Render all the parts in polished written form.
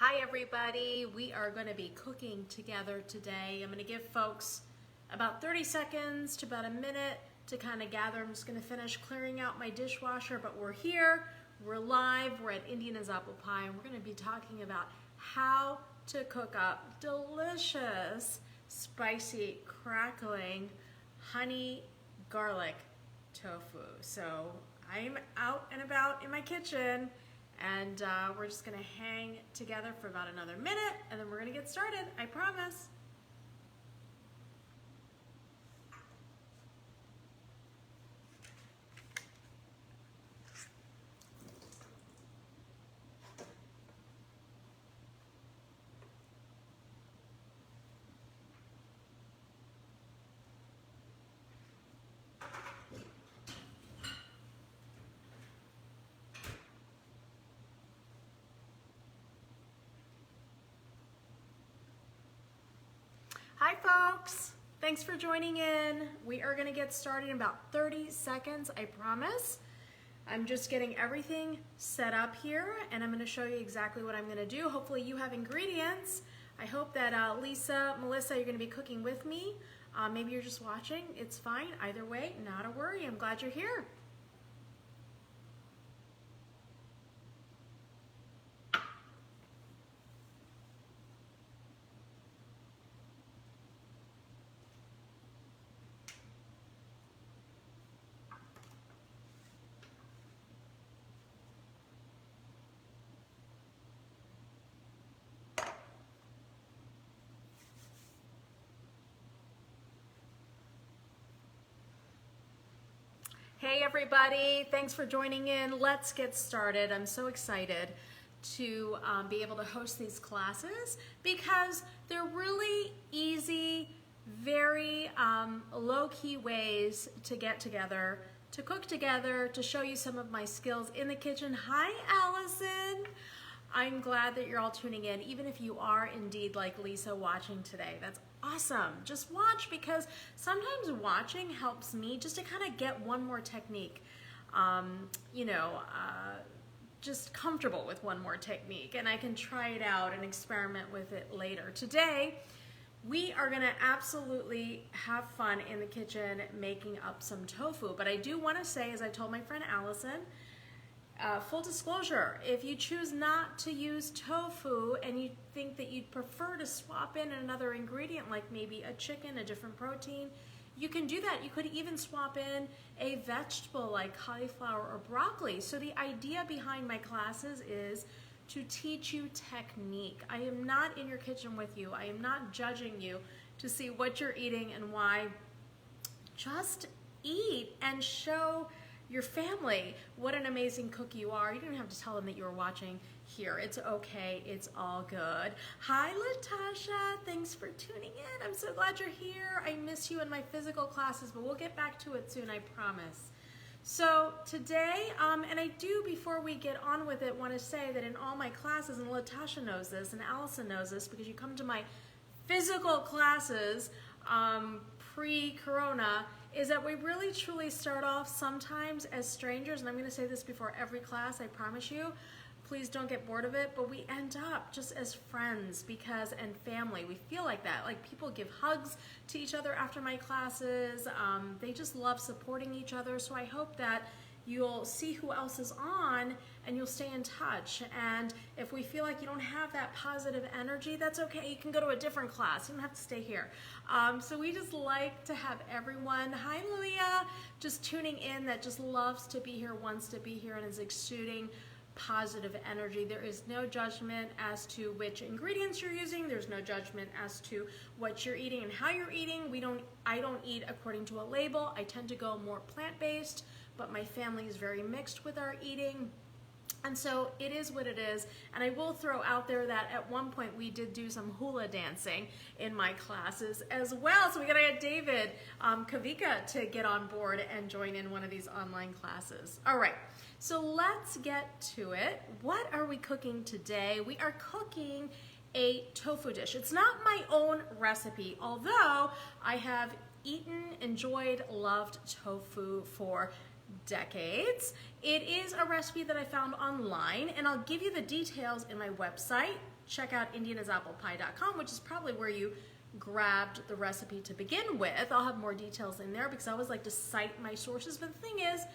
Hi everybody, we are going to be cooking together today. I'm going to give folks about 30 seconds to about a minute to kind of gather. I'm just going to finish clearing out my dishwasher, but we're here, we're live, we're at Indiana's Apple Pie, and we're going to be talking about how to cook up delicious, spicy, crackling, honey garlic tofu. So I'm out and about in my kitchen, and we're just gonna hang together for about another minute, and then we're gonna get started, I promise. Hi folks, thanks for joining in. We are gonna get started in about 30 seconds, I promise. I'm just getting everything set up here, and I'm gonna show you exactly what I'm gonna do. Hopefully you have ingredients. I hope that Lisa, Melissa, you're gonna be cooking with me. Maybe you're just watching, it's fine. Either way, not a worry, I'm glad you're here. Hey everybody, thanks for joining in. Let's get started. I'm so excited to be able to host these classes because they're really easy, very low-key ways to get together, to cook together, to show you some of my skills in the kitchen. Hi Allison. I'm glad that you're all tuning in, even if you are indeed like Lisa watching today. That's awesome. Just watch, because sometimes watching helps me just to kind of get one more technique, just comfortable with one more technique, and I can try it out and experiment with it later. Today, we are gonna absolutely have fun in the kitchen making up some tofu, but I do wanna say, as I told my friend Allison, full disclosure, if you choose not to use tofu and you think that you'd prefer to swap in another ingredient, like maybe a chicken, a different protein, you can do that. You could even swap in a vegetable like cauliflower or broccoli. So the idea behind my classes is to teach you technique. I am not in your kitchen with you. I am not judging you to see what you're eating and why. Just eat and show your family what an amazing cook you are. You don't have to tell them that you were watching here. It's okay, it's all good. Hi Latasha, thanks for tuning in. I'm so glad you're here. I miss you in my physical classes, but we'll get back to it soon, I promise. So today, and I do, before we get on with it, want to say that in all my classes, and Latasha knows this, and Allison knows this, because you come to my physical classes pre-corona, is that we really truly start off sometimes as strangers, and I'm going to say this before every class, I promise you. Please don't get bored of it, but we end up just as friends and family. We feel like that. Like, people give hugs to each other after my classes. They just love supporting each other. So I hope that you'll see who else is on and you'll stay in touch. And if we feel like you don't have that positive energy, that's okay. You can go to a different class. You don't have to stay here. So we just like to have everyone, hi Lilia, just tuning in, that just loves to be here, wants to be here, and is exuding positive energy. There is no judgment as to which ingredients you're using. There's no judgment as to what you're eating and how you're eating. I don't eat according to a label. I tend to go more plant-based, but my family is very mixed with our eating. And so it is what it is. And I will throw out there that at one point we did do some hula dancing in my classes as well. So we gotta get David Kavika to get on board and join in one of these online classes. All right, so let's get to it. What are we cooking today? We are cooking a tofu dish. It's not my own recipe, although I have eaten, enjoyed, loved tofu for decades. It is a recipe that I found online, and I'll give you the details in my website, check out indianasapplepie.com, which is probably where you grabbed the recipe to begin with. I'll have more details in there because I always like to cite my sources. But the thing is,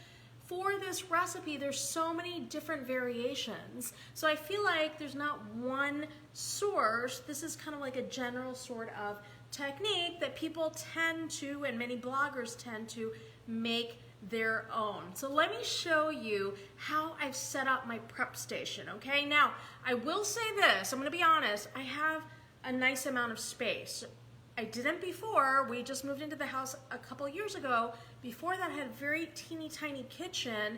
for this recipe, there's so many different variations. So I feel like there's not one source. This is kind of like a general sort of technique that people tend to, and many bloggers tend to, make their own. So let me show you how I've set up my prep station, okay? Now, I will say this, I'm gonna be honest, I have a nice amount of space. I didn't before. We just moved into the house a couple years ago. Before that, I had a very teeny tiny kitchen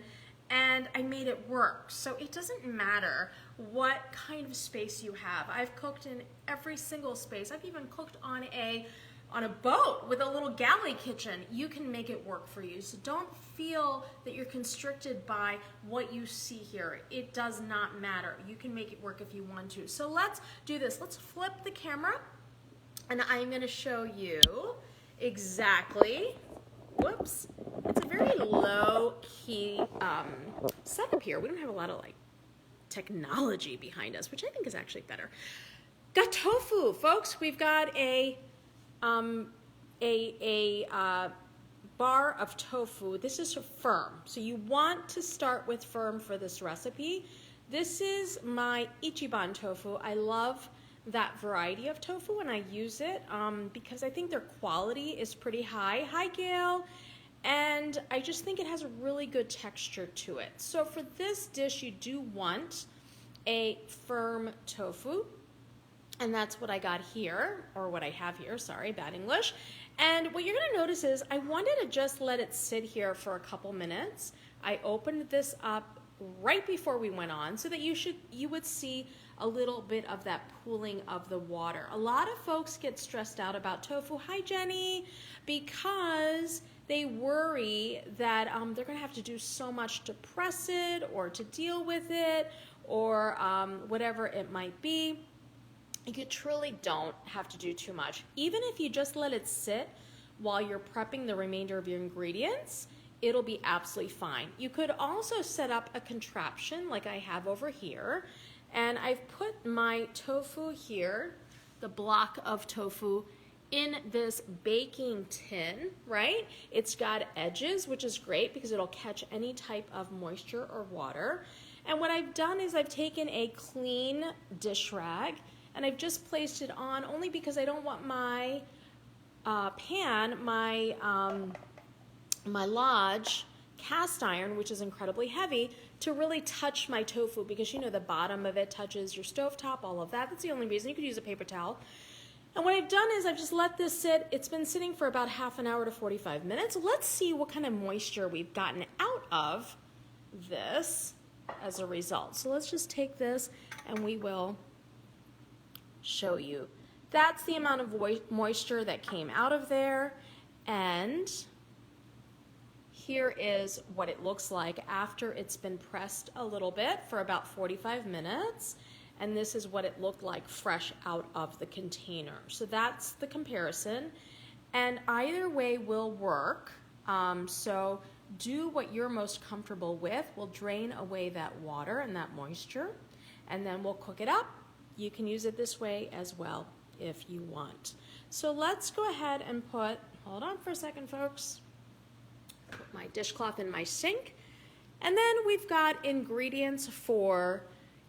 and I made it work. So it doesn't matter what kind of space you have. I've cooked in every single space. I've even cooked on a boat with a little galley kitchen. You can make it work for you. So don't feel that you're constricted by what you see here. It does not matter. You can make it work if you want to. So let's do this. Let's flip the camera. And I'm going to show you exactly, whoops, it's a very low-key setup here. We don't have a lot of like technology behind us, which I think is actually better. Got tofu, folks. We've got a bar of tofu. This is firm, so you want to start with firm for this recipe. This is my Ichiban tofu. I love that variety of tofu and I use it because I think their quality is pretty high. Hi, Gail. And I just think it has a really good texture to it. So for this dish, you do want a firm tofu. And that's what I got here, or what I have here, sorry, bad English. And what you're gonna notice is I wanted to just let it sit here for a couple minutes. I opened this up right before we went on so that you would see a little bit of that pooling of the water. A lot of folks get stressed out about tofu, hi Jenny, because they worry that they're gonna have to do so much to press it or to deal with it or whatever it might be. You truly don't have to do too much. Even if you just let it sit while you're prepping the remainder of your ingredients, it'll be absolutely fine. You could also set up a contraption like I have over here, and I've put my tofu here, the block of tofu, in this baking tin, right? It's got edges, which is great because it'll catch any type of moisture or water. And what I've done is I've taken a clean dish rag and I've just placed it on only because I don't want my pan, my Lodge cast iron, which is incredibly heavy, to really touch my tofu because you know the bottom of it touches your stovetop, all of that. That's the only reason. You could use a paper towel. And what I've done is I've just let this sit. It's been sitting for about half an hour to 45 minutes. Let's see what kind of moisture we've gotten out of this as a result. So let's just take this and we will show you. That's the amount of moisture that came out of there, and here is what it looks like after it's been pressed a little bit for about 45 minutes, and this is what it looked like fresh out of the container. So that's the comparison, and either way will work. So do what you're most comfortable with. We'll drain away that water and that moisture, and then we'll cook it up. You can use it this way as well if you want. So let's go ahead and put, hold on for a second, folks. Put my dishcloth in my sink. And then we've got ingredients for,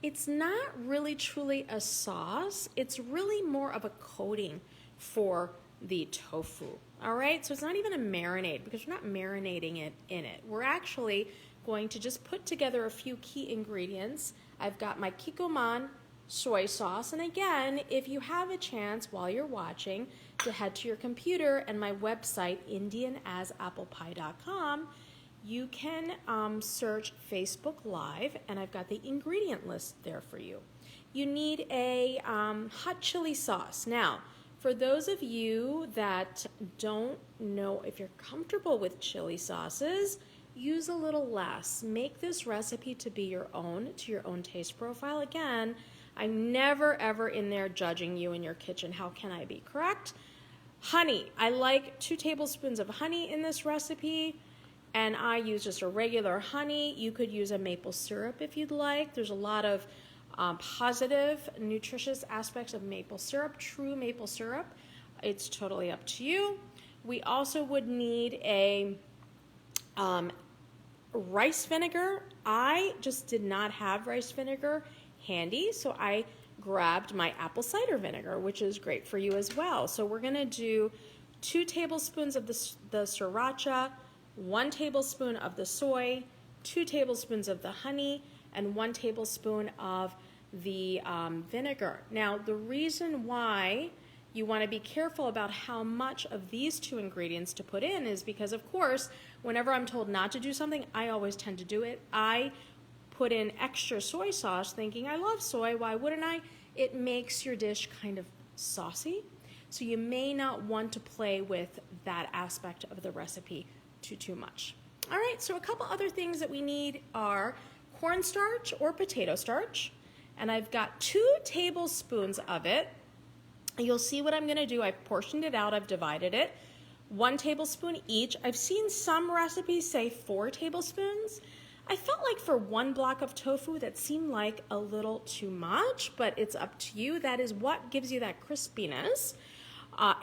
it's not really truly a sauce. It's really more of a coating for the tofu. All right, so it's not even a marinade because we're not marinating it in it. We're actually going to just put together a few key ingredients. I've got my kikkoman soy sauce, and again, if you have a chance while you're watching to head to your computer and my website indianasapplepie.com, you can search Facebook Live, and I've got the ingredient list there for you. You need a hot chili sauce. Now, for those of you that don't know if you're comfortable with chili sauces, use a little less. Make this recipe to be your own, to your own taste profile. Again, I'm never ever in there judging you in your kitchen. How can I be correct? Honey, I like 2 tablespoons of honey in this recipe, and I use just a regular honey. You could use a maple syrup if you'd like. There's a lot of positive, nutritious aspects of maple syrup, true maple syrup. It's totally up to you. We also would need a rice vinegar. I just did not have rice vinegar handy, so I grabbed my apple cider vinegar, which is great for you as well. So we're gonna do 2 tablespoons of the sriracha, 1 tablespoon of the soy, 2 tablespoons of the honey, and 1 tablespoon of the vinegar. Now, the reason why you want to be careful about how much of these 2 ingredients to put in is because, of course, whenever I'm told not to do something, I always tend to do it. I put in extra soy sauce thinking, I love soy, why wouldn't I? It makes your dish kind of saucy, so you may not want to play with that aspect of the recipe too much. All right, so a couple other things that we need are cornstarch or potato starch, and I've got 2 tablespoons of it. You'll see what I'm gonna do. I've portioned it out, I've divided it. 1 tablespoon each. I've seen some recipes say 4 tablespoons. I felt like for 1 block of tofu that seemed like a little too much, but it's up to you. That is what gives you that crispiness.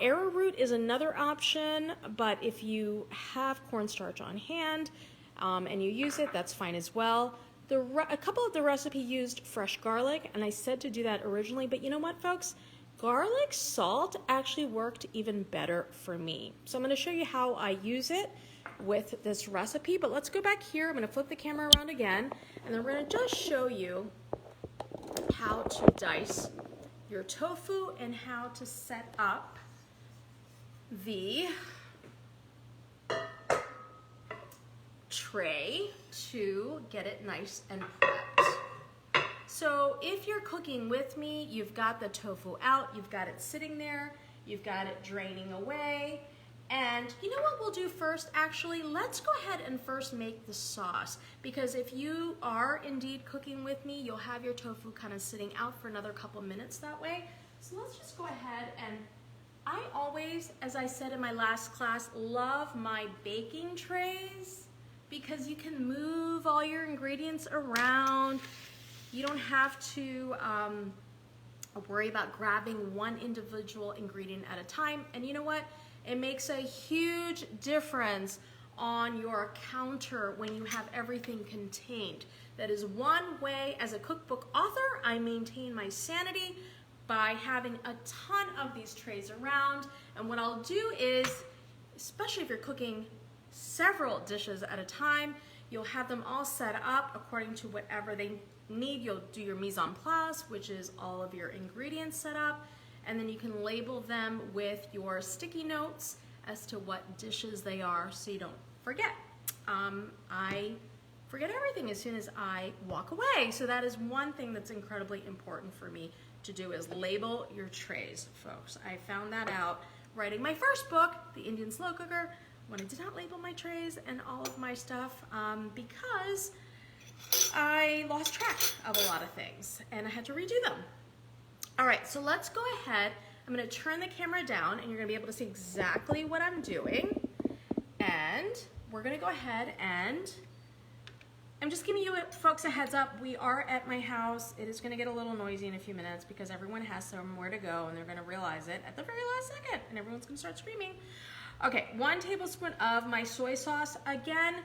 Arrowroot is another option, but if you have cornstarch on hand and you use it, that's fine as well. A couple of the recipe used fresh garlic, and I said to do that originally, but you know what, folks? Garlic salt actually worked even better for me. So I'm going to show you how I use it with this recipe, but let's go back here. I'm going to flip the camera around again, and then we're going to just show you how to dice your tofu and how to set up the tray to get it nice and prepped. So if you're cooking with me, you've got the tofu out, you've got it sitting there, you've got it draining away, and you know what we'll do first? Actually, let's go ahead and first make the sauce, because if you are indeed cooking with me, you'll have your tofu kind of sitting out for another couple minutes that way. So let's just go ahead, and I always, as I said in my last class, love my baking trays because you can move all your ingredients around. You don't have to worry about grabbing one individual ingredient at a time. And you know what? It makes a huge difference on your counter when you have everything contained. That is one way, as a cookbook author, I maintain my sanity by having a ton of these trays around. And what I'll do is, especially if you're cooking several dishes at a time, you'll have them all set up according to whatever they need. You'll do your mise en place, which is all of your ingredients set up, and then you can label them with your sticky notes as to what dishes they are so you don't forget. I forget everything as soon as I walk away, so that is one thing that's incredibly important for me to do, is label your trays, folks. I found that out writing my first book, The Indian Slow Cooker, when I did not label my trays and all of my stuff because I lost track of a lot of things and I had to redo them. All right, so let's go ahead. I'm going to turn the camera down and you're going to be able to see exactly what I'm doing. And we're going to go ahead and I'm just giving you folks a heads up. We are at my house. It is going to get a little noisy in a few minutes because everyone has somewhere to go and they're going to realize it at the very last second and everyone's going to start screaming. Okay, 1 tablespoon of my soy sauce. Again,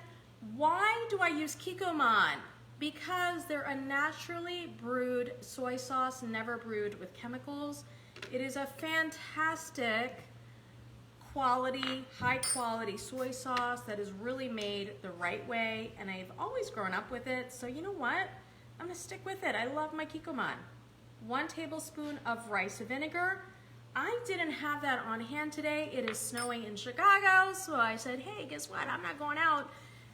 why do I use Kikkoman? Because they're a naturally brewed soy sauce, never brewed with chemicals. It is a fantastic quality, high quality soy sauce that is really made the right way, and I've always grown up with it, so you know what? I'm gonna stick with it. I love my Kikkoman. 1 tablespoon of rice vinegar. I didn't have that on hand today. It is snowing in Chicago, so I said, hey, guess what? I'm not going out,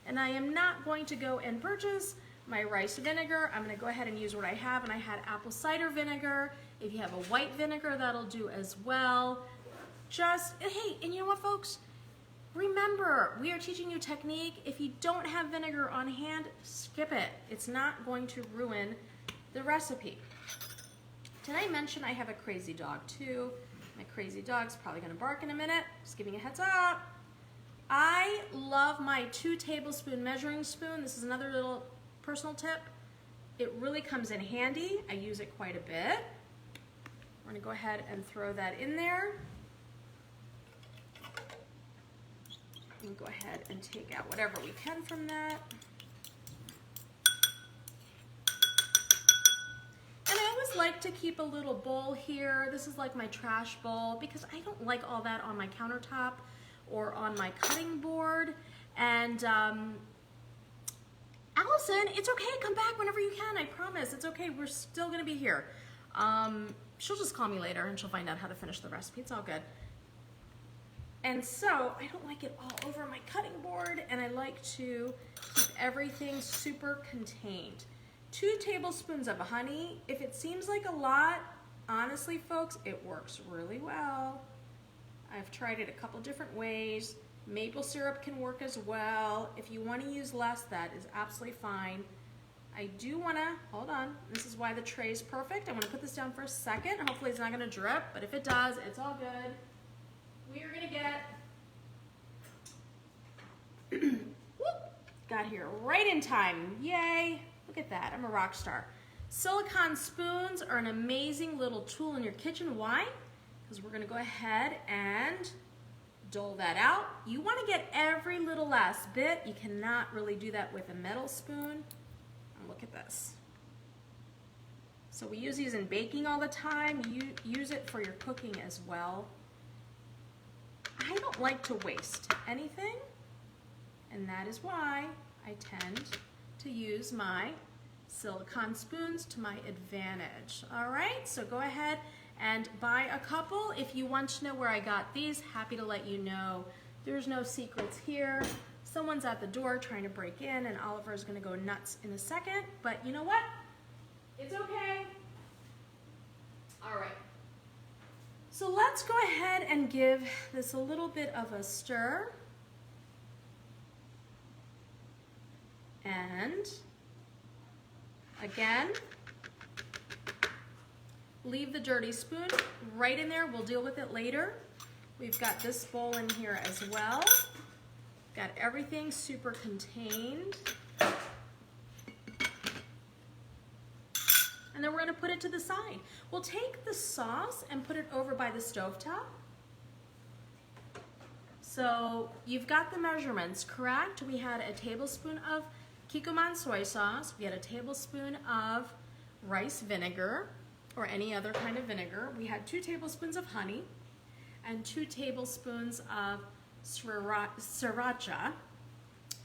and I am not going to go and purchase my rice vinegar. I'm gonna go ahead and use what I have, and I had apple cider vinegar. If you have a white vinegar, that'll do as well. Hey, and you know what, folks? Remember, we are teaching you technique. If you don't have vinegar on hand, skip it. It's not going to ruin the recipe. Did I mention I have a crazy dog too? My crazy dog's probably gonna bark in a minute. Just giving you a heads up. I love my 2 tablespoon measuring spoon. This is another little personal tip. it really comes in handy. I use it quite a bit. We're gonna go ahead and throw that in there. And go ahead and take out whatever we can from that. And I always like to keep a little bowl here. This is like my trash bowl because I don't like all that on my countertop or on my cutting board. And Allison, it's okay, come back whenever you can, I promise. It's okay, we're still gonna be here. She'll just call me later and she'll find out how to finish the recipe, it's all good. And so I don't like it all over my cutting board, and I like to keep everything super contained. 2 tablespoons of honey. If it seems like a lot, honestly folks, it works really well. I've tried it a couple different ways. Maple syrup can work as well. If you want to use less, that is absolutely fine. I do want to, hold on, this is why the tray is perfect. I'm going to put this down for a second. Hopefully it's not going to drip, but if it does, it's all good. We are going to get, got here right in time, yay. Look at that, I'm a rock star. Silicone spoons are an amazing little tool in your kitchen. Why? Because we're going to go ahead and dole that out. You want to get every little last bit. You cannot really do that with a metal spoon. And look at this. So we use these in baking all the time. You use it for your cooking as well. I don't like to waste anything, and that is why I tend to use my silicone spoons to my advantage. All right, so go ahead and buy a couple. If you want to know where I got these, happy to let you know. There's no secrets here. Someone's at the door trying to break in, and Oliver is going to go nuts in a second, but you know what? It's okay. All right. So let's go ahead and give this a little bit of a stir. And again, leave the dirty spoon right in there. We'll deal with it later. We've got this bowl in here as well. Got everything super contained. And then we're going to put it to the side. We'll take the sauce and put it over by the stovetop. So you've got the measurements, correct? We had a tablespoon of Kikkoman soy sauce. We had a tablespoon of rice vinegar or any other kind of vinegar. We had 2 tablespoons of honey and 2 tablespoons of sriracha,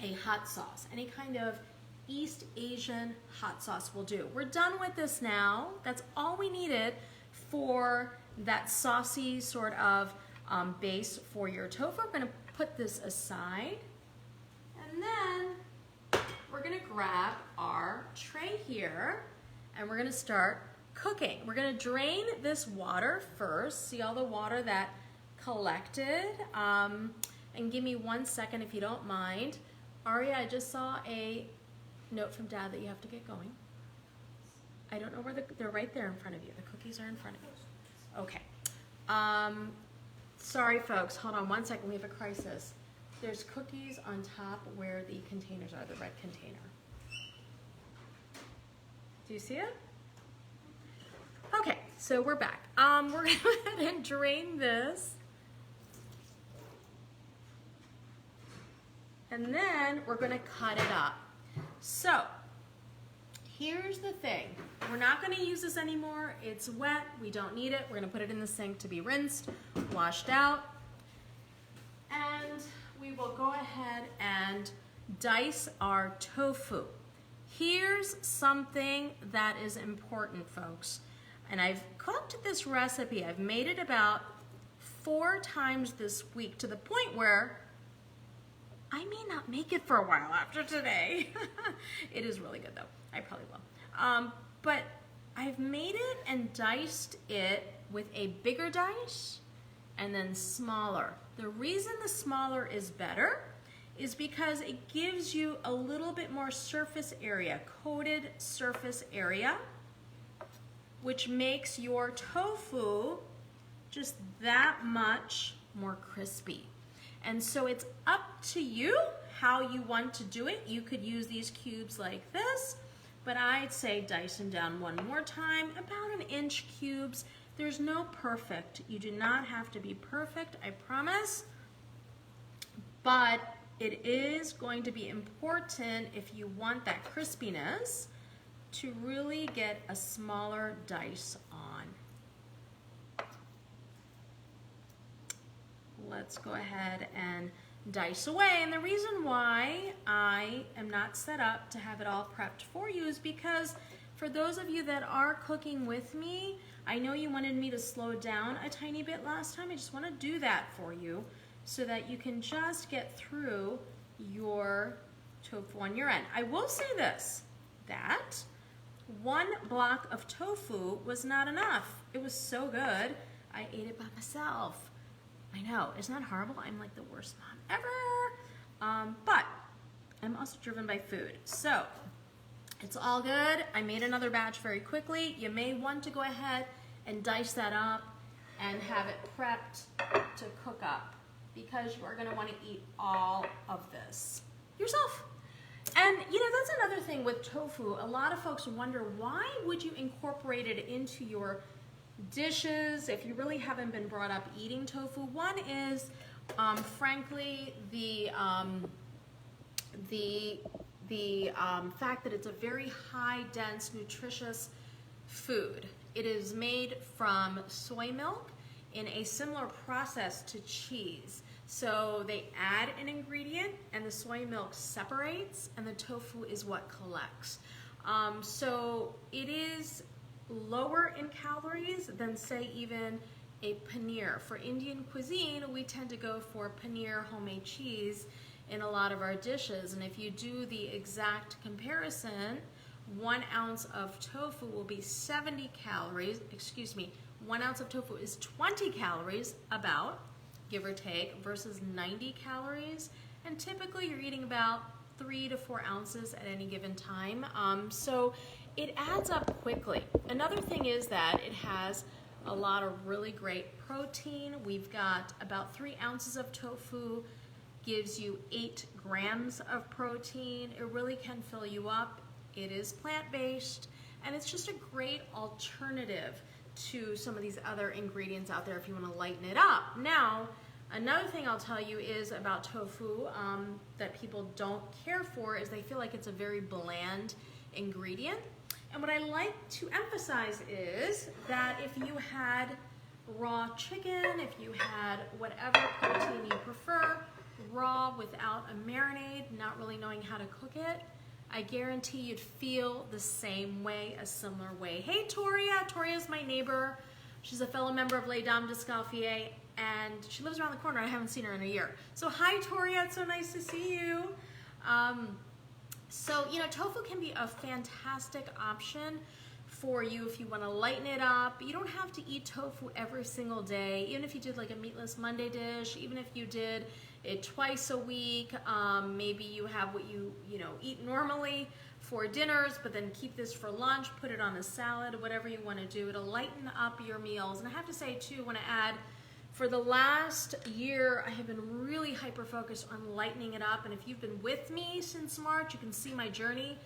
a hot sauce, any kind of East Asian hot sauce will do. We're done with this now. That's all we needed for that saucy sort of base for your tofu. We're gonna put this aside, and then we're gonna grab our tray here and we're gonna start cooking. We're gonna drain this water first. See all the water that collected? And give me 1 second if you don't mind. Aria, I just saw a note from Dad that you have to get going. I don't know where they're right there in front of you. The cookies are in front of you. Okay. Sorry folks, hold on 1 second, we have a crisis. There's cookies on top where the containers are, the red container. Do you see it? Okay, so we're back. We're gonna go ahead and drain this. And then we're gonna cut it up. So, here's the thing. We're not gonna use this anymore. It's wet, we don't need it. We're gonna put it in the sink to be rinsed, washed out. And we will go ahead and dice our tofu. Here's something that is important, folks. And I've cooked this recipe. I've made it about 4 times this week to the point where I may not make it for a while after today. It is really good though. I probably will. But I've made it and diced it with a bigger dice and then smaller. The reason the smaller is better is because it gives you a little bit more surface area, coated surface area, which makes your tofu just that much more crispy. And so it's up to you how you want to do it. You could use these cubes like this, but I'd say dice them down one more time, about 1 inch cubes. There's no perfect. You do not have to be perfect, I promise. But it is going to be important if you want that crispiness to really get a smaller dice on. Let's go ahead and dice away. And the reason why I am not set up to have it all prepped for you is because for those of you that are cooking with me, I know you wanted me to slow down a tiny bit last time. I just want to do that for you so that you can just get through your tofu on your end. I will say this, that 1 block of tofu was not enough. It was so good, I ate it by myself. I know, isn't that horrible? I'm like the worst mom ever. But I'm also driven by food. So it's all good. I made another batch very quickly. You may want to go ahead and dice that up and have it prepped to cook up because you are gonna wanna eat all of this yourself. And you know, that's another thing with tofu. A lot of folks wonder, why would you incorporate it into your dishes if you really haven't been brought up eating tofu? One is, frankly, the fact that it's a very high, dense, nutritious food. It is made from soy milk in a similar process to cheese. So they add an ingredient and the soy milk separates and the tofu is what collects. So it is lower in calories than, say, even a paneer. For Indian cuisine, we tend to go for paneer, homemade cheese in a lot of our dishes. And if you do the exact comparison, 1 ounce of tofu will be 70 calories, 1 ounce of tofu is 20 calories, about, give or take, versus 90 calories. And typically you're eating about 3 to 4 ounces at any given time. So it adds up quickly. Another thing is that it has a lot of really great protein. We've got about 3 ounces of tofu, gives you 8 grams of protein. It really can fill you up. It is plant-based, and it's just a great alternative to some of these other ingredients out there if you want to lighten it up. Now, another thing I'll tell you is about tofu that people don't care for is they feel like it's a very bland ingredient. And what I like to emphasize is that if you had raw chicken, if you had whatever protein you prefer, raw without a marinade, not really knowing how to cook it, I guarantee you'd feel the same way, a similar way. Hey, Toria. Toria's my neighbor. She's a fellow member of Les Dames d'Escoffier, and she lives around the corner. I haven't seen her in a year. So hi, Toria. It's so nice to see you. So, you know, tofu can be a fantastic option for you if you want to lighten it up. You don't have to eat tofu every single day. Even if you did like a meatless Monday dish, even if you did it twice a week, maybe you have what you eat normally for dinners, but then keep this for lunch, put it on a salad, whatever you want to do. It'll lighten up your meals. And I have to say too, want to add, for the last year, I have been really hyper-focused on lightening it up. And if you've been with me since March, you can see my journey.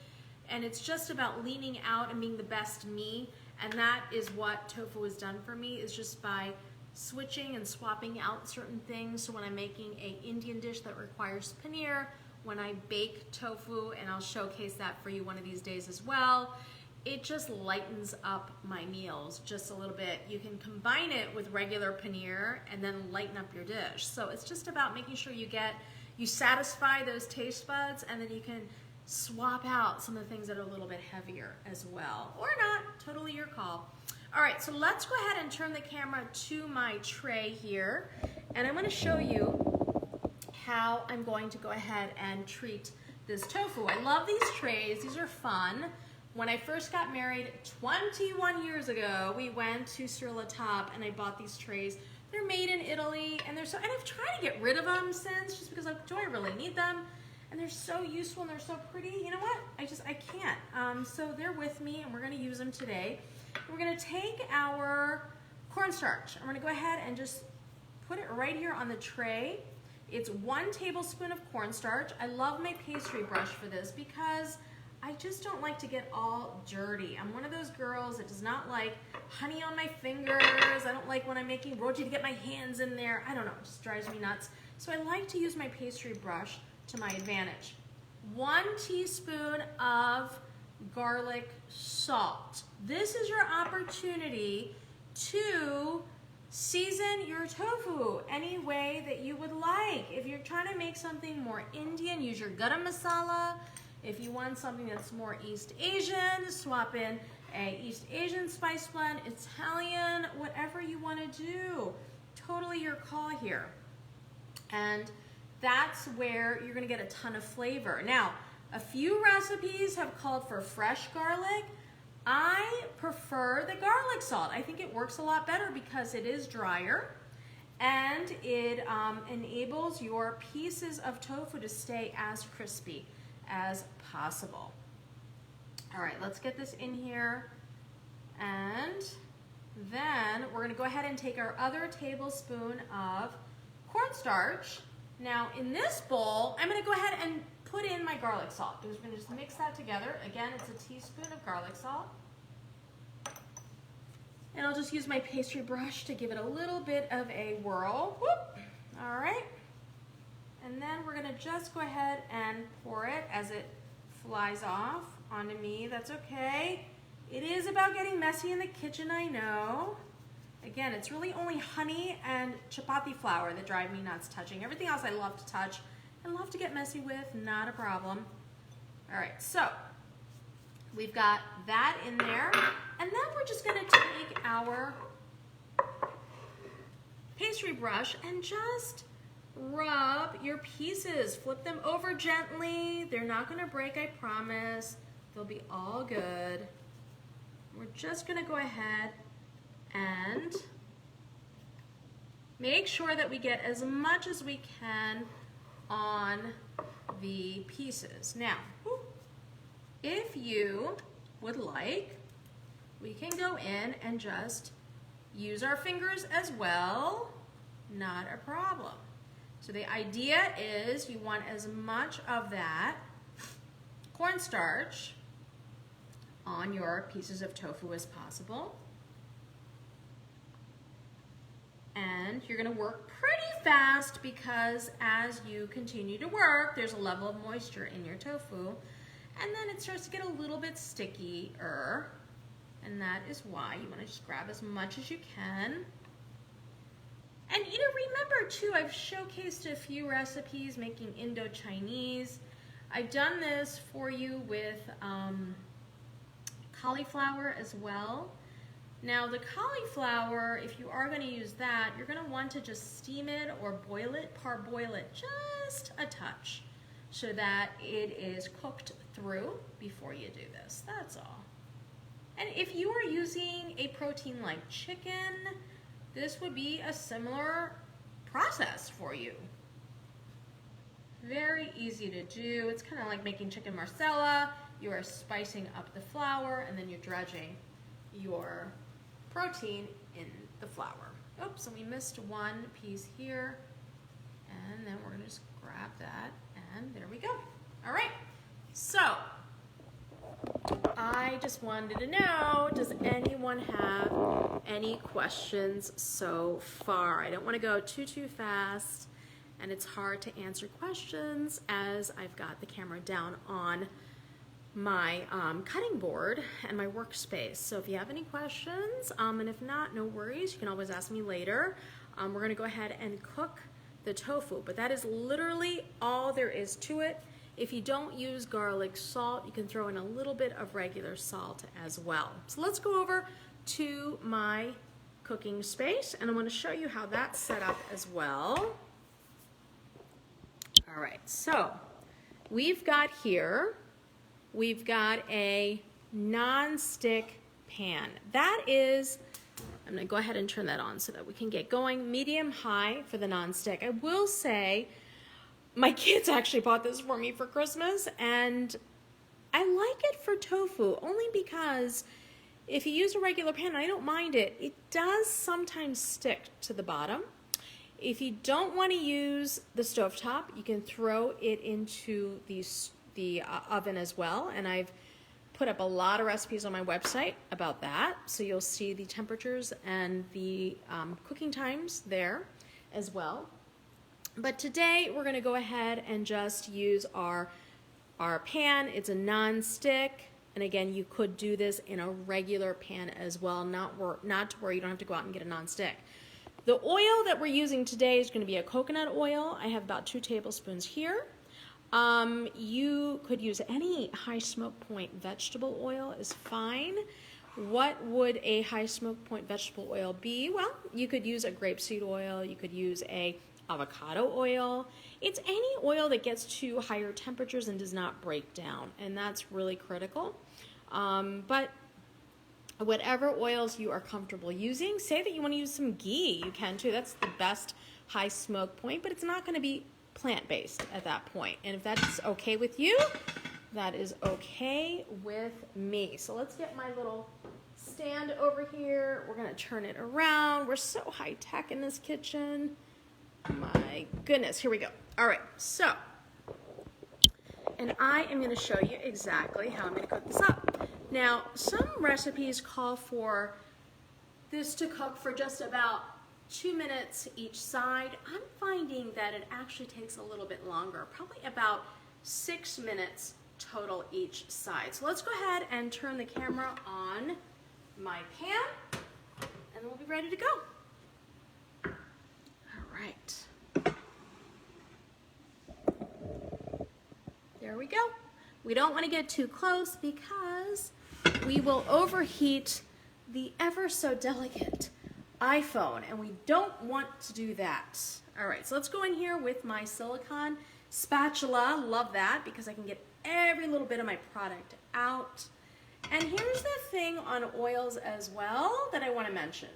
And it's just about leaning out and being the best me. And that is what tofu has done for me, is just by switching and swapping out certain things. So when I'm making an Indian dish that requires paneer, when I bake tofu, and I'll showcase that for you one of these days as well, it just lightens up my meals just a little bit. You can combine it with regular paneer and then lighten up your dish. So it's just about making sure you satisfy those taste buds, and then you can swap out some of the things that are a little bit heavier as well, or not, totally your call. All right, so let's go ahead and turn the camera to my tray here, and I'm going to show you how I'm going to go ahead and treat this tofu. I love these trays. These are fun. When I first got married 21 years ago, we went to Sur La Table and I bought these trays. They're made in Italy, and and I've tried to get rid of them since, just because do I really need them? And they're so useful and they're so pretty. You know what? I can't. So they're with me, and we're gonna use them today. We're gonna take our cornstarch. I'm gonna go ahead and just put it right here on the tray. It's 1 tablespoon of cornstarch. I love my pastry brush for this because I just don't like to get all dirty. I'm one of those girls that does not like honey on my fingers. I don't like when I'm making roti to get my hands in there. I don't know, it just drives me nuts. So I like to use my pastry brush to my advantage. 1 teaspoon of garlic salt. This is your opportunity to season your tofu any way that you would like. If you're trying to make something more Indian, use your garam masala. If you want something that's more East Asian, swap in a East Asian spice blend, Italian, whatever you want to do. Totally your call here. And that's where you're going to get a ton of flavor. Now, a few recipes have called for fresh garlic. I prefer the garlic salt. I think it works a lot better because it is drier and it enables your pieces of tofu to stay as crispy as possible. All right, let's get this in here. And then we're gonna go ahead and take our other tablespoon of cornstarch. Now in this bowl, I'm gonna go ahead and put in my garlic salt because we're gonna just mix that together. Again, it's a teaspoon of garlic salt. And I'll just use my pastry brush to give it a little bit of a whirl. Whoop. All right. And then we're gonna just go ahead and pour it as it flies off onto me. That's okay. It is about getting messy in the kitchen, I know. Again, it's really only honey and chapati flour that drive me nuts touching. Everything else I love to touch and love to get messy with, not a problem. All right, so we've got that in there. And then we're just gonna take our pastry brush and just rub your pieces. Flip them over gently. They're not gonna break, I promise. They'll be all good. We're just gonna go ahead and make sure that we get as much as we can on the pieces. Now, if you would like, we can go in and just use our fingers as well. Not a problem. So the idea is you want as much of that cornstarch on your pieces of tofu as possible. And you're gonna work pretty fast because as you continue to work, there's a level of moisture in your tofu, and then it starts to get a little bit stickier, and that is why you wanna just grab as much as you can. And you know, remember too, I've showcased a few recipes making Indo-Chinese. I've done this for you with cauliflower as well. Now the cauliflower, if you are gonna use that, you're gonna want to just steam it or boil it, parboil it just a touch so that it is cooked through before you do this, that's all. And if you are using a protein like chicken, this would be a similar process for you. Very easy to do. It's kind of like making chicken marsala. You are spicing up the flour and then you're dredging your protein in the flour. Oops, and we missed one piece here. And then we're gonna just grab that and there we go. All right, so I just wanted to know, does anyone have any questions so far? I don't want to go too fast, and it's hard to answer questions as I've got the camera down on my cutting board and my workspace. So if you have any questions, and if not, no worries, you can always ask me later. We're going to go ahead and cook the tofu, but that is literally all there is to it. If you don't use garlic salt, you can throw in a little bit of regular salt as well. So let's go over to my cooking space, and I want to show you how that's set up as well. All right, so we've got here, we've got a non-stick pan. That is, I'm gonna go ahead and turn that on so that we can get going. Medium-high for the non-stick. I will say, my kids actually bought this for me for Christmas, and I like it for tofu only because if you use a regular pan, I don't mind it. It does sometimes stick to the bottom. If you don't want to use the stovetop, you can throw it into the the oven as well, and I've put up a lot of recipes on my website about that, so you'll see the temperatures and the cooking times there as well. But today we're going to go ahead and just use our pan. It's a non-stick, and again, you could do this in a regular pan as well, not to worry, you don't have to go out and get a non-stick. The oil that we're using today is going to be a coconut oil. I have about 2 tablespoons here. You could use any high smoke point vegetable oil is fine. What would a high smoke point vegetable oil be? Well, you could use a grapeseed oil, you could use a avocado oil. It's any oil that gets to higher temperatures and does not break down, and that's really critical. But whatever oils you are comfortable using, say that you want to use some ghee, you can too. That's the best high smoke point, but it's not going to be plant-based at that point. And if that's okay with you, that is okay with me. So let's get my little stand over here. We're gonna turn it around. We're so high-tech in this kitchen. My goodness, here we go. All right, so, and I am gonna show you exactly how I'm gonna cook this up. Now, some recipes call for this to cook for just about 2 minutes each side. I'm finding that it actually takes a little bit longer, probably about 6 minutes total each side. So let's go ahead and turn the camera on my pan, and we'll be ready to go. All right. There we go. We don't want to get too close because we will overheat the ever so delicate iPhone, and we don't want to do that. All right, so let's go in here with my silicone spatula. Love that because I can get every little bit of my product out. And here's the thing on oils as well that I want to mention.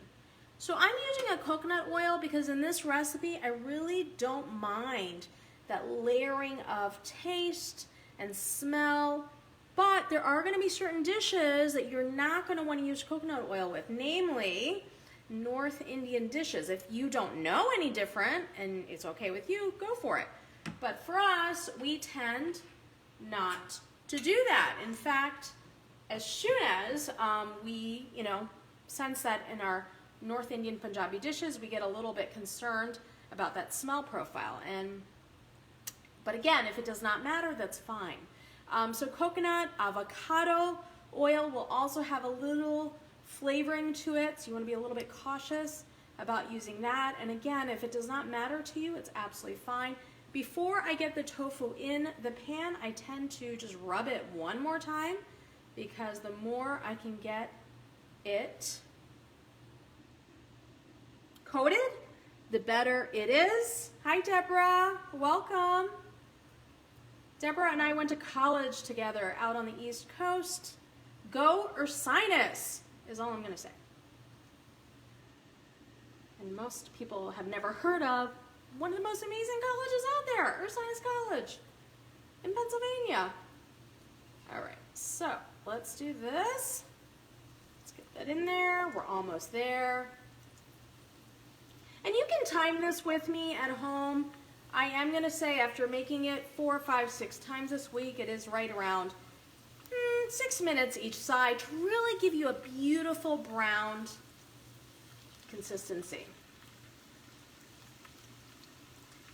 So I'm using a coconut oil because in this recipe I really don't mind that layering of taste and smell, but there are going to be certain dishes that you're not going to want to use coconut oil with, namely North Indian dishes. If you don't know any different and it's okay with you, go for it. But for us, we tend not to do that. In fact, as soon as we, sense that in our North Indian Punjabi dishes, we get a little bit concerned about that smell profile. But again, if it does not matter, that's fine. So coconut, avocado oil will also have a little flavoring to it, so you want to be a little bit cautious about using that. And again, if it does not matter to you, it's absolutely fine. Before I get the tofu in the pan, I tend to just rub it one more time because the more I can get it coated, the better it is. Hi, Deborah. Welcome. Deborah and I went to college together out on the East Coast. Go Ursinus is all I'm going to say. And most people have never heard of one of the most amazing colleges out there, Ursinus College in Pennsylvania. All right, so let's do this. Let's get that in there. We're almost there. And you can time this with me at home. I am going to say after making it 4, 5, 6 times this week, it is right around 6 minutes each side to really give you a beautiful browned consistency.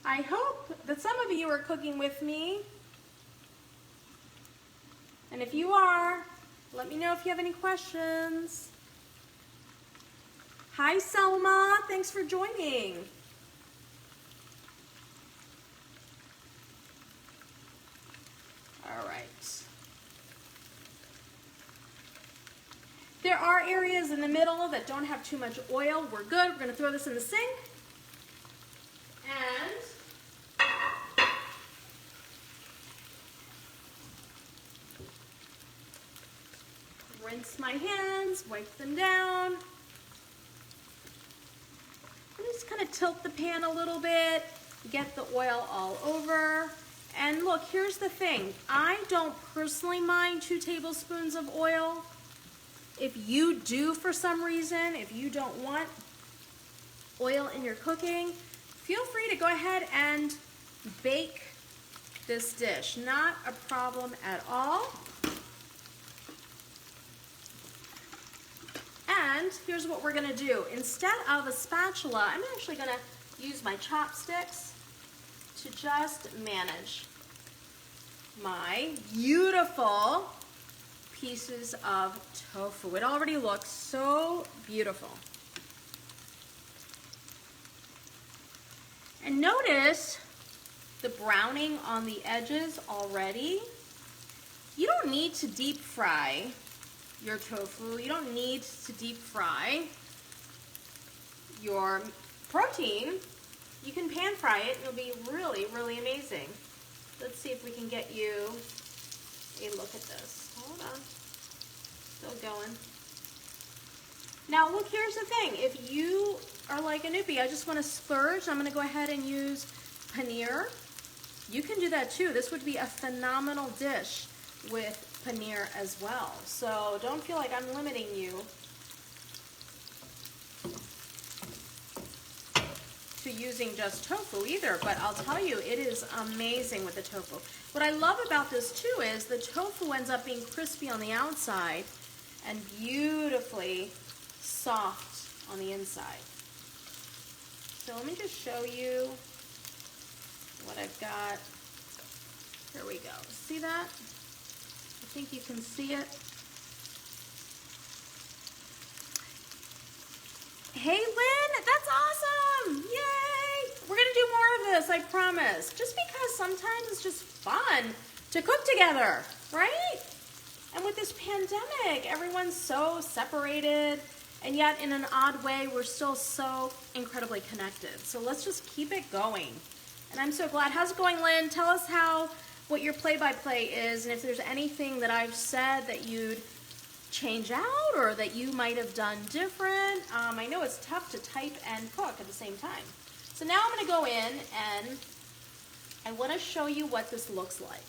I hope that some of you are cooking with me. And if you are, let me know if you have any questions. Hi, Selma. Thanks for joining. All right. There are areas in the middle that don't have too much oil. We're good. We're going to throw this in the sink. And rinse my hands, wipe them down. And just kind of tilt the pan a little bit, get the oil all over. And look, here's the thing. I don't personally mind 2 tablespoons of oil. If you do for some reason, if you don't want oil in your cooking, feel free to go ahead and bake this dish. Not a problem at all. And here's what we're gonna do. Instead of a spatula, I'm actually gonna use my chopsticks to just manage my beautiful pieces of tofu. It already looks so beautiful. And notice the browning on the edges already. You don't need to deep fry your tofu. You don't need to deep fry your protein. You can pan fry it and it'll be really, really amazing. Let's see if we can get you a look at this. Hold on. Still going. Now look, here's the thing. If you are like a newbie, I just want to splurge, I'm going to go ahead and use paneer. You can do that too. This would be a phenomenal dish with paneer as well. So don't feel like I'm limiting you to using just tofu either, but I'll tell you, it is amazing with the tofu. What I love about this too is the tofu ends up being crispy on the outside and beautifully soft on the inside. So let me just show you what I've got. Here we go. See that? I think you can see it. Hey Lynn, that's awesome! Yay! We're gonna do more of this, I promise. Just because sometimes it's just fun to cook together, right? And with this pandemic, everyone's so separated, and yet in an odd way, we're still so incredibly connected. So let's just keep it going. And I'm so glad. How's it going, Lynn? Tell us what your play-by-play is, and if there's anything that I've said that you'd change out or that you might have done different. I know it's tough to type and cook at the same time. So now I'm going to go in and I want to show you what this looks like.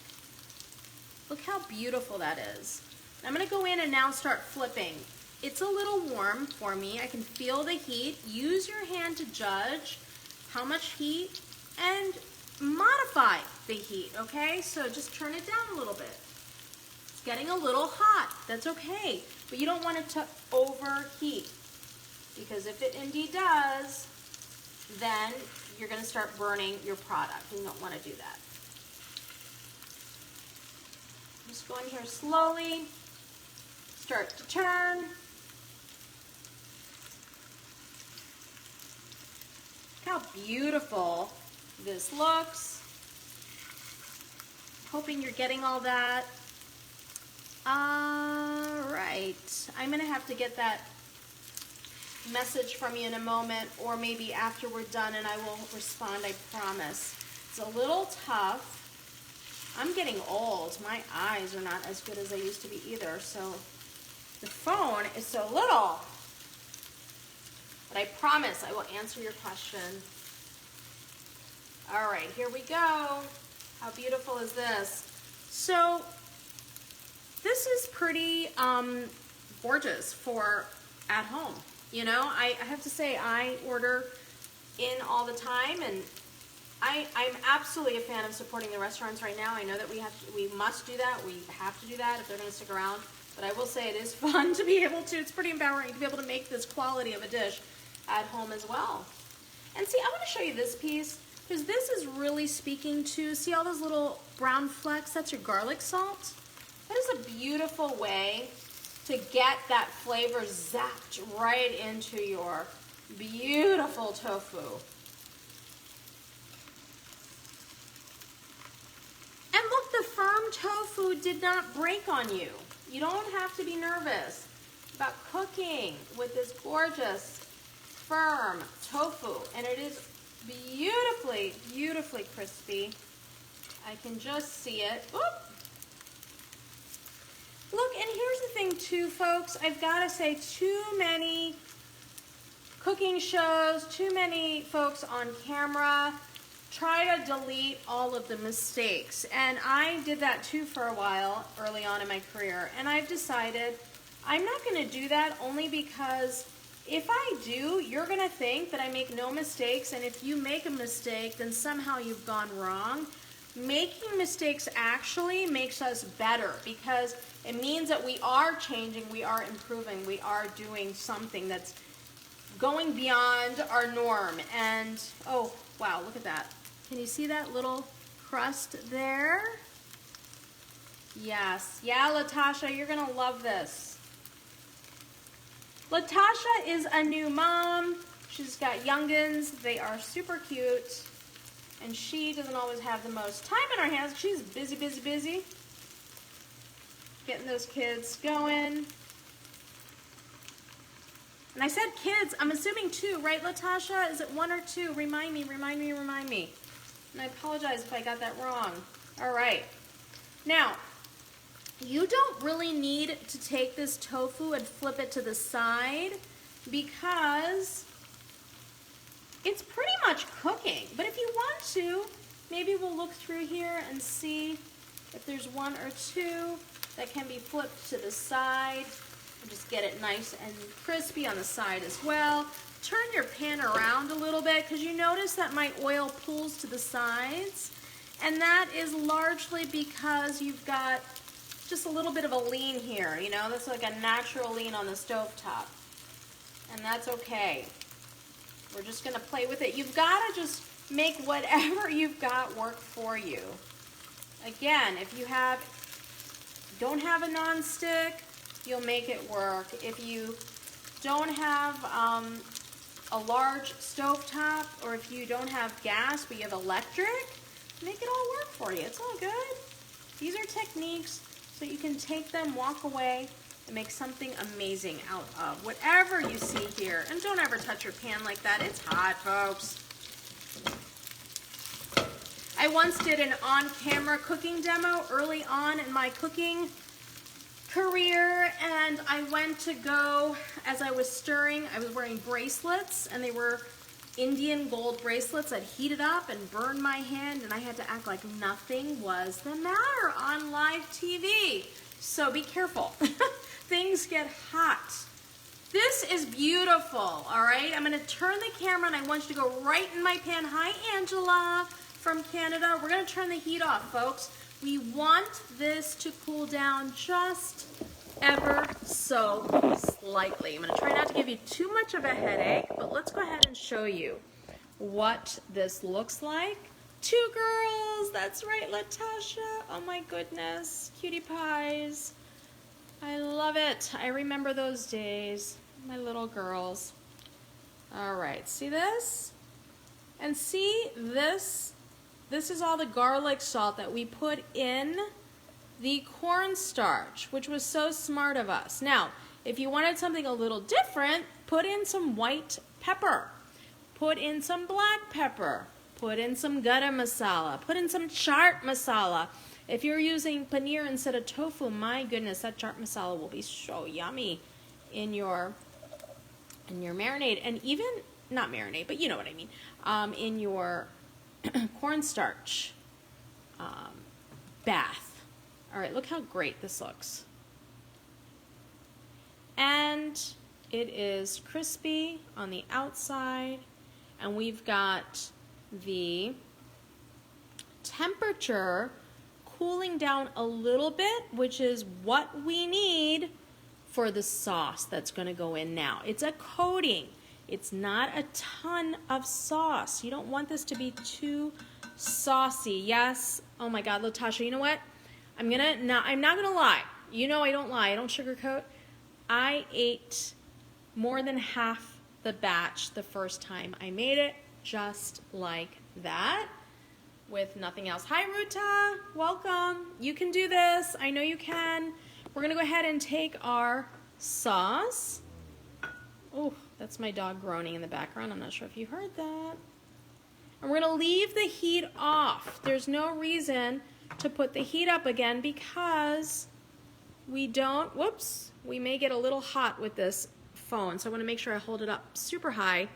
Look how beautiful that is. I'm going to go in and now start flipping. It's a little warm for me. I can feel the heat. Use your hand to judge how much heat and modify the heat, okay? So just turn it down a little bit. It's getting a little hot. That's okay. But you don't want it to overheat, because if it indeed does, then you're going to start burning your product. You don't want to do that. Just go in here slowly. Start to turn. Look how beautiful this looks. Hoping you're getting all that. All right. I'm going to have to get that message from you in a moment, or maybe after we're done, and I will respond, I promise. It's a little tough. I'm getting old. My eyes are not as good as they used to be either, so the phone is so little. But I promise I will answer your question. All right, here we go. How beautiful is this? So this is pretty gorgeous for at home. You know, I have to say, I order in all the time, and I'm absolutely a fan of supporting the restaurants right now. I know that we must do that. We have to do that if they're going to stick around. But I will say it is fun to be able to. It's pretty empowering to be able to make this quality of a dish at home as well. And see, I want to show you this piece, because this is really speaking to, see all those little brown flecks? That's your garlic salt. That is a beautiful way to get that flavor zapped right into your beautiful tofu. And look, the firm tofu did not break on you. You don't have to be nervous about cooking with this gorgeous, firm tofu. And it is beautifully, beautifully crispy. I can just see it. Oop. Look, and here's the thing too, folks. I've got to say, too many cooking shows, too many folks on camera try to delete all of the mistakes. And I did that too for a while early on in my career. And I've decided I'm not going to do that, only because if I do, you're going to think that I make no mistakes. And if you make a mistake, then somehow you've gone wrong. making mistakes actually makes us better because it means that we are changing, we are improving, we are doing something that's going beyond our norm. And oh, wow, look at that. Can you see that little crust there? Yes. Yeah, Latasha, you're gonna love this. Latasha is a new mom. She's got youngins. They are super cute. And she doesn't always have the most time in her hands. She's busy, busy, busy. Getting those kids going. And I said kids, I'm assuming 2, right, Latasha? Is it 1 or 2? Remind me, remind me, remind me. And I apologize if I got that wrong. All right. Now, you don't really need to take this tofu and flip it to the side because it's pretty much cooking. But if you want to, maybe we'll look through here and see if there's 1 or 2 that can be flipped to the side. Just get it nice and crispy on the side as well. Turn your pan around a little bit because you notice that my oil pulls to the sides. And that is largely because you've got just a little bit of a lean here, you know, that's like a natural lean on the stovetop. And that's okay. We're just gonna play with it. You've gotta just make whatever you've got work for you. Again, if you don't have a non-stick, you'll make it work. If you don't have a large stovetop, or if you don't have gas but you have electric, make it all work for you. It's all good. These are techniques so you can take them, walk away, and make something amazing out of whatever you see here. And don't ever touch your pan like that. It's hot, folks. I once did an on-camera cooking demo early on in my cooking career, and I went to go, as I was stirring, I was wearing bracelets, and they were Indian gold bracelets that heated up and burned my hand, and I had to act like nothing was the matter on live TV. So be careful. Things get hot. This is beautiful, all right? I'm gonna turn the camera and I want you to go right in my pan. Hi, Angela from Canada. We're gonna turn the heat off, folks. We want this to cool down just ever so slightly. I'm gonna try not to give you too much of a headache, but let's go ahead and show you what this looks like. 2 girls, that's right, Latasha. Oh my goodness, cutie pies. I love it. I remember those days, my little girls. All right, see this? And see this? This is all the garlic salt that we put in the cornstarch, which was so smart of us. Now, if you wanted something a little different, put in some white pepper, put in some black pepper, put in some garam masala, put in some chaat masala. If you're using paneer instead of tofu, my goodness, that chaat masala will be so yummy in your marinade, and even, not marinade, but you know what I mean, in your cornstarch bath. All right, look how great this looks. And it is crispy on the outside, and we've got the temperature cooling down a little bit, which is what we need for the sauce that's going to go in now. It's a coating. It's not a ton of sauce. You don't want this to be too saucy. Yes. Oh my God, Latasha, you know what? I'm not gonna lie. You know I don't lie. I don't sugarcoat. I ate more than half the batch the first time I made it, just like that, with nothing else. Hi, Ruta. Welcome. You can do this. I know you can. We're gonna go ahead and take our sauce. Oh, that's my dog groaning in the background. I'm not sure if you heard that. And we're gonna leave the heat off. There's no reason to put the heat up again because we may get a little hot with this phone. So I wanna make sure I hold it up super high.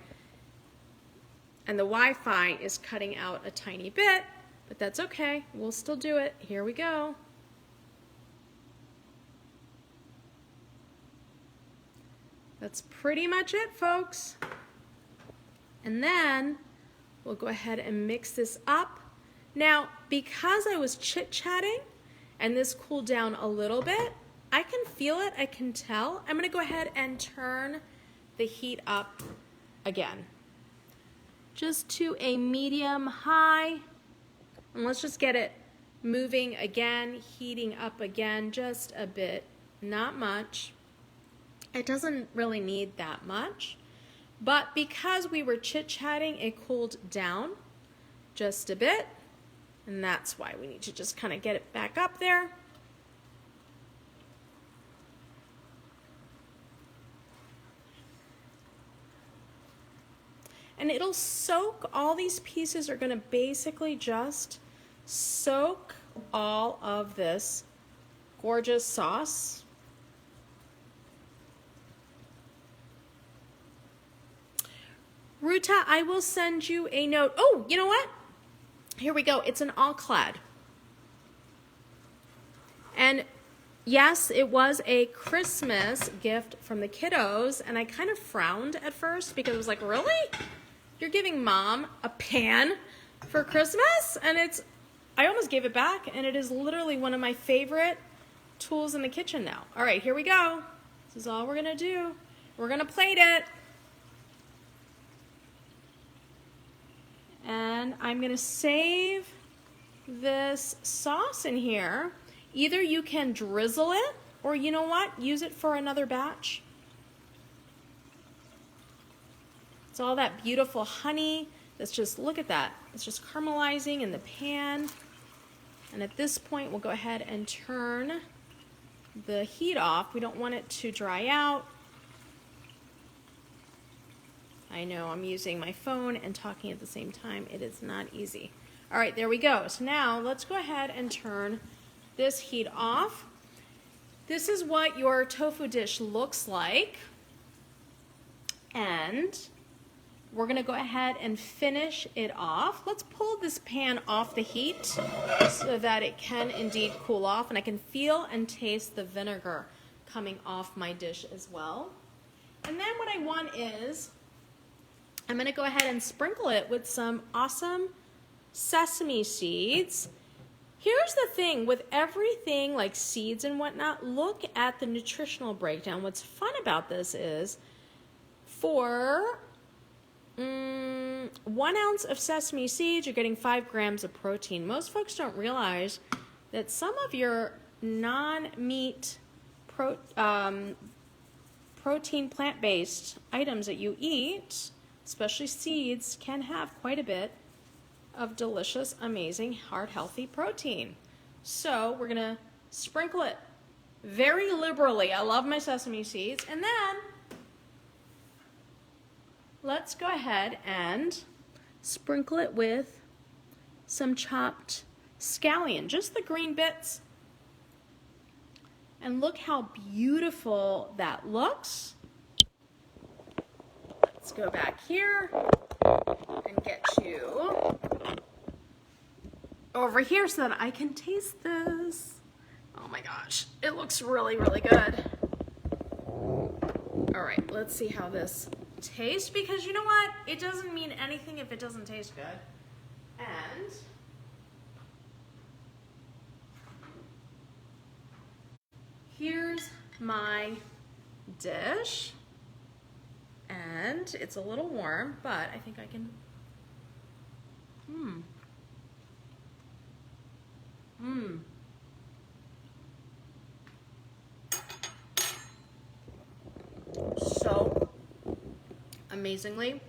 And the Wi-Fi is cutting out a tiny bit, but that's okay. We'll still do it. Here we go. That's pretty much it, folks. And then we'll go ahead and mix this up. Now, because I was chit-chatting and this cooled down a little bit, I can feel it, I can tell. I'm gonna go ahead and turn the heat up again. Just to a medium high. And let's just get it moving again, heating up again, just a bit, not much. It doesn't really need that much. But because we were chit-chatting, it cooled down just a bit. And that's why we need to just kind of get it back up there. And it'll soak, all these pieces are going to basically just soak all of this gorgeous sauce. Ruta, I will send you a note. Oh, you know what? Here we go. It's an all-clad. And yes, it was a Christmas gift from the kiddos, and I kind of frowned at first because I was like, really? You're giving mom a pan for Christmas? And I almost gave it back, and it is literally one of my favorite tools in the kitchen now. All right, here we go. This is all we're gonna do. We're gonna plate it. And I'm gonna save this sauce in here. Either you can drizzle it, or you know what? Use it for another batch. It's all that beautiful honey that's just, look at that. It's just caramelizing in the pan. And at this point, we'll go ahead and turn the heat off. We don't want it to dry out. I know I'm using my phone and talking at the same time. It is not easy. All right, there we go. So now let's go ahead and turn this heat off. This is what your tofu dish looks like. And we're gonna go ahead and finish it off. Let's pull this pan off the heat so that it can indeed cool off, and I can feel and taste the vinegar coming off my dish as well. And then what I want is, I'm gonna go ahead and sprinkle it with some awesome sesame seeds. Here's the thing with everything like seeds and whatnot, look at the nutritional breakdown. What's fun about this is for 1 ounce of sesame seeds, you're getting 5 grams of protein. Most folks don't realize that some of your non-meat protein plant-based items that you eat, especially seeds, can have quite a bit of delicious, amazing, heart healthy protein. So we're gonna sprinkle it very liberally. I love my sesame seeds. And then let's go ahead and sprinkle it with some chopped scallion, just the green bits. And look how beautiful that looks. Let's go back here and get you over here so that I can taste this. Oh my gosh, it looks really, really good. All right, let's see how this tastes, because you know what? It doesn't mean anything if it doesn't taste good. And here's my dish. And it's a little warm, but I think I can, So amazingly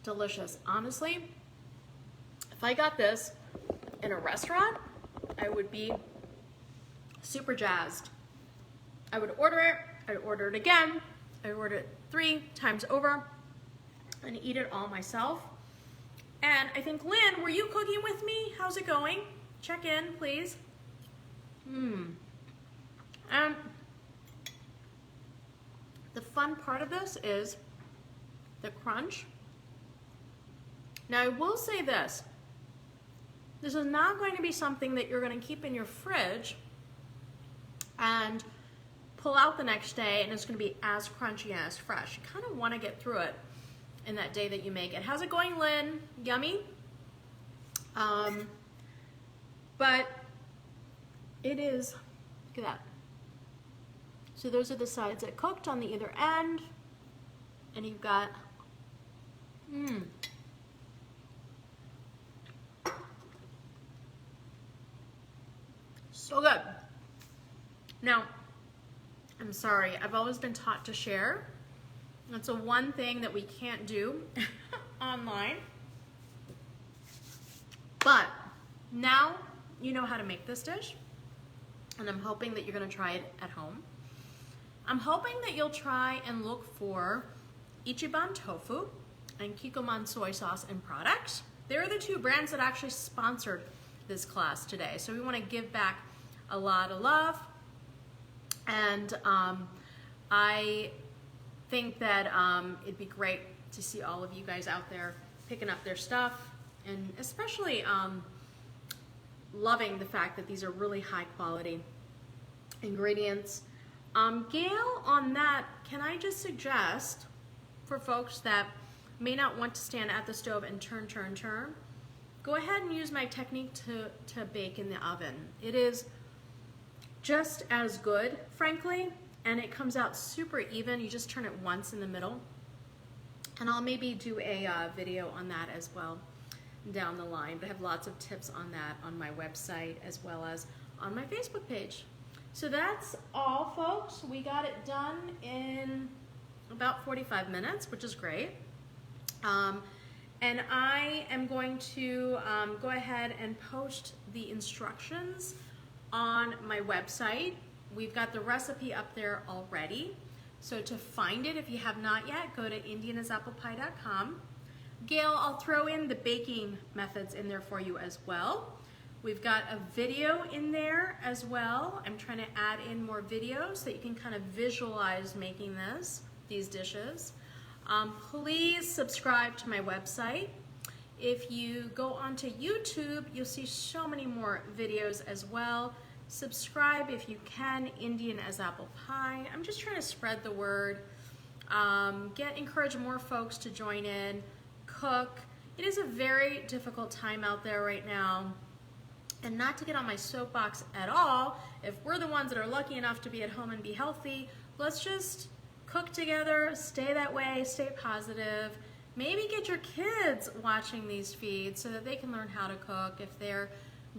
delicious. Honestly, if I got this in a restaurant, I would be super jazzed. I would order it. I'd order it again. I'd order it 3 times over and eat it all myself. And I think, Lynn, were you cooking with me? How's it going? Check in, please. And the fun part of this is the crunch. Now, I will say this. This is not going to be something that you're going to keep in your fridge and pull out the next day and it's going to be as crunchy and as fresh. You kind of want to get through it in that day that you make it. How's it going, Lynn? Yummy? But it is, look at that. So those are the sides that cooked on the either end. And you've got, so good. Now, I'm sorry, I've always been taught to share. That's the one thing that we can't do online. But now you know how to make this dish, and I'm hoping that you're gonna try it at home. I'm hoping that you'll try and look for Ichiban Tofu and Kikkoman soy sauce and products. They're the two brands that actually sponsored this class today. So we wanna give back a lot of love. And I think that it'd be great to see all of you guys out there picking up their stuff, and especially loving the fact that these are really high quality ingredients. Gail, on that, can I just suggest for folks that may not want to stand at the stove and turn, go ahead and use my technique to bake in the oven. It is just as good, frankly, and it comes out super even. You just turn it once in the middle. And I'll maybe do a video on that as well down the line, but I have lots of tips on that on my website as well as on my Facebook page. So that's all, folks. We got it done in about 45 minutes, which is great. And I am going to go ahead and post the instructions on my website. We've got the recipe up there already. So to find it, if you have not yet, go to indianasapplepie.com. Gail, I'll throw in the baking methods in there for you as well. We've got a video in there as well. I'm trying to add in more videos so that you can kind of visualize making these dishes. Please subscribe to my website. If you go onto YouTube, you'll see so many more videos as well. Subscribe if you can, Indian as Apple Pie. I'm just trying to spread the word. Encourage more folks to join in, cook. It is a very difficult time out there right now. And not to get on my soapbox at all, if we're the ones that are lucky enough to be at home and be healthy, let's just cook together, stay that way, stay positive. Maybe get your kids watching these feeds so that they can learn how to cook. If they're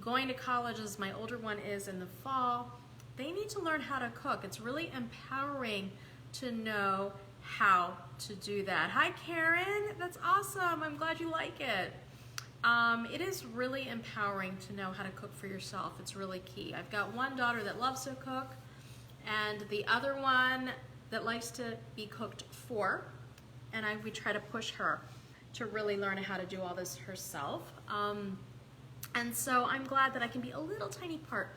going to college, as my older one is in the fall, they need to learn how to cook. It's really empowering to know how to do that. Hi, Karen. That's awesome. I'm glad you like it. It is really empowering to know how to cook for yourself. It's really key. I've got one daughter that loves to cook, and the other one that likes to be cooked for, and we try to push her to really learn how to do all this herself. And so I'm glad that I can be a little tiny part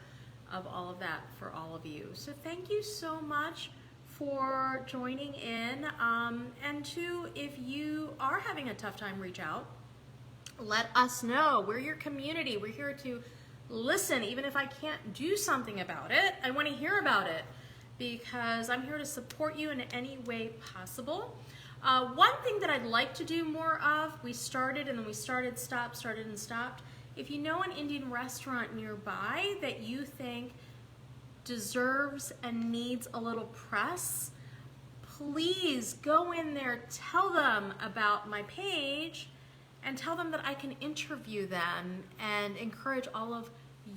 of all of that for all of you. So thank you so much for joining in. And if you are having a tough time, reach out. Let us know. We're your community. We're here to listen. Even if I can't do something about it, I want to hear about it because I'm here to support you in any way possible. One thing that I'd like to do more of, we started and then we started, stopped, started and stopped. If you know an Indian restaurant nearby that you think deserves and needs a little press, please go in there, tell them about my page, and tell them that I can interview them and encourage all of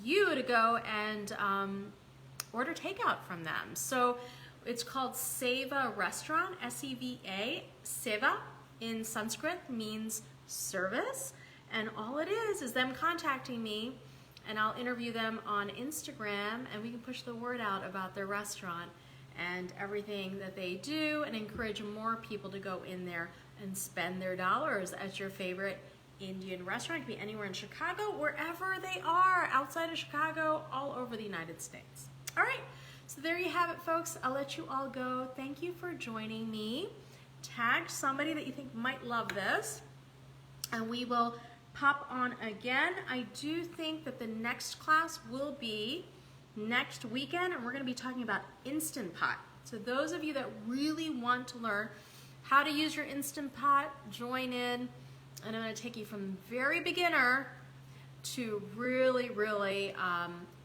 you to go and order takeout from them. So it's called Seva Restaurant, S-E-V-A. Seva in Sanskrit means service. And all it is them contacting me, and I'll interview them on Instagram, and we can push the word out about their restaurant and everything that they do and encourage more people to go in there and spend their dollars at your favorite Indian restaurant. It could be anywhere in Chicago, wherever they are, outside of Chicago, all over the United States. All right, so there you have it, folks. I'll let you all go. Thank you for joining me. Tag somebody that you think might love this, and we will pop on again. I do think that the next class will be next weekend, and we're going to be talking about Instant Pot. So those of you that really want to learn how to use your Instant Pot, join in, and I'm going to take you from very beginner to really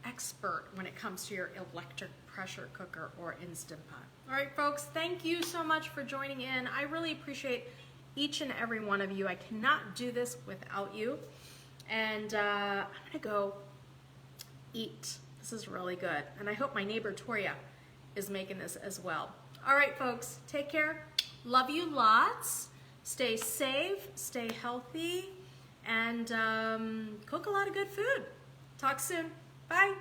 expert when it comes to your electric pressure cooker or Instant Pot. All right, folks, thank you so much for joining in. I really appreciate each and every one of you. I cannot do this without you. And I'm gonna go eat. This is really good. And I hope my neighbor Toria is making this as well. All right, folks, take care. Love you lots. Stay safe, stay healthy, and cook a lot of good food. Talk soon. Bye.